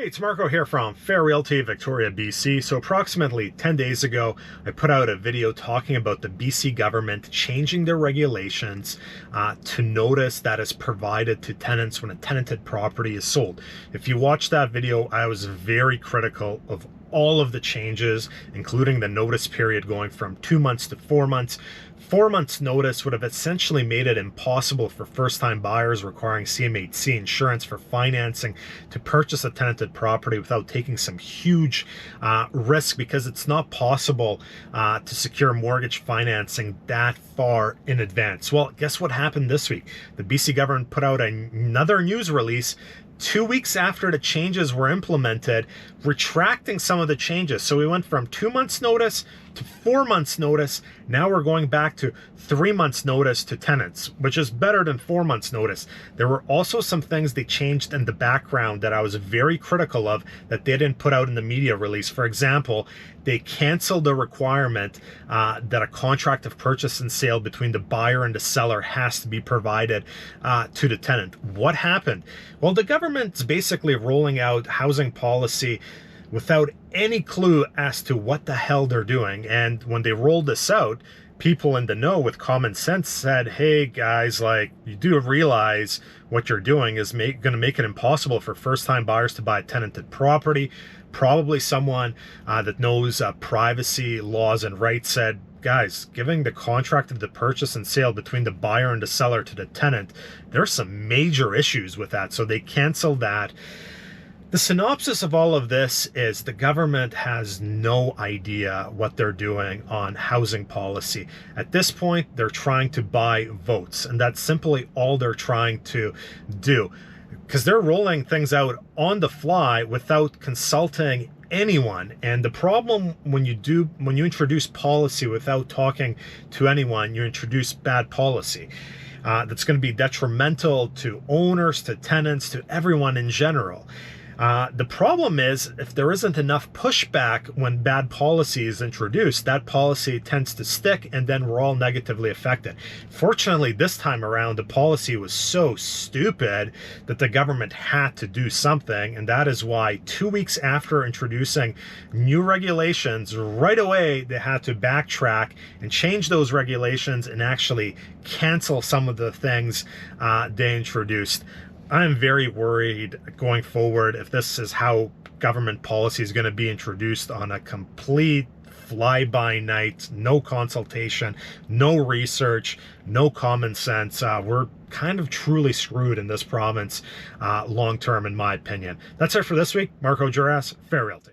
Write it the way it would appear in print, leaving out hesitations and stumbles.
Hey, it's Marko here from Fair Realty, Victoria, BC. So approximately 10 days ago, I put out a video talking about the BC government changing their regulations to notice that is provided to tenants when a tenanted property is sold. If you watched that video, I was very critical of all of the changes, including the notice period going from 2 months to 4 months. 4 months notice would have essentially made it impossible for first-time buyers requiring CMHC insurance for financing to purchase a tenanted property without taking some huge risk, because it's not possible to secure mortgage financing that far in advance. Well, guess what happened this week? The BC government put out another news release 2 weeks after the changes were implemented, retracting some of the changes. So we went from 2 months notice to 4 months notice. Now we're going back to 3 months notice to tenants, which is better than 4 months notice. There were also some things they changed in the background that I was very critical of that they didn't put out in the media release. For example, they canceled the requirement that a contract of purchase and sale between the buyer and the seller has to be provided to the tenant. What happened? Well, the government's basically rolling out housing policy without any clue as to what the hell they're doing. And when they rolled this out, people in the know with common sense said, hey guys, like, you do realize what you're doing is going to make it impossible for first-time buyers to buy a tenanted property. Probably someone that knows privacy laws and rights said, guys, giving the contract of the purchase and sale between the buyer and the seller to the tenant, there's some major issues with that. So they canceled that. The synopsis of all of this is the government has no idea what they're doing on housing policy. At this point, they're trying to buy votes, and that's simply all they're trying to do, because they're rolling things out on the fly without consulting anyone. And the problem when you introduce policy without talking to anyone, you introduce bad policy. That's going to be detrimental to owners, to tenants, to everyone in general. The problem is, if there isn't enough pushback when bad policy is introduced, that policy tends to stick, and then we're all negatively affected. Fortunately, this time around, the policy was so stupid that the government had to do something, and that is why 2 weeks after introducing new regulations, right away they had to backtrack and change those regulations and actually cancel some of the things they introduced. I'm very worried going forward if this is how government policy is going to be introduced on a complete fly-by-night, no consultation, no research, no common sense. We're kind of truly screwed in this province long-term, in my opinion. That's it for this week. Marko, Juras, Fair Realty.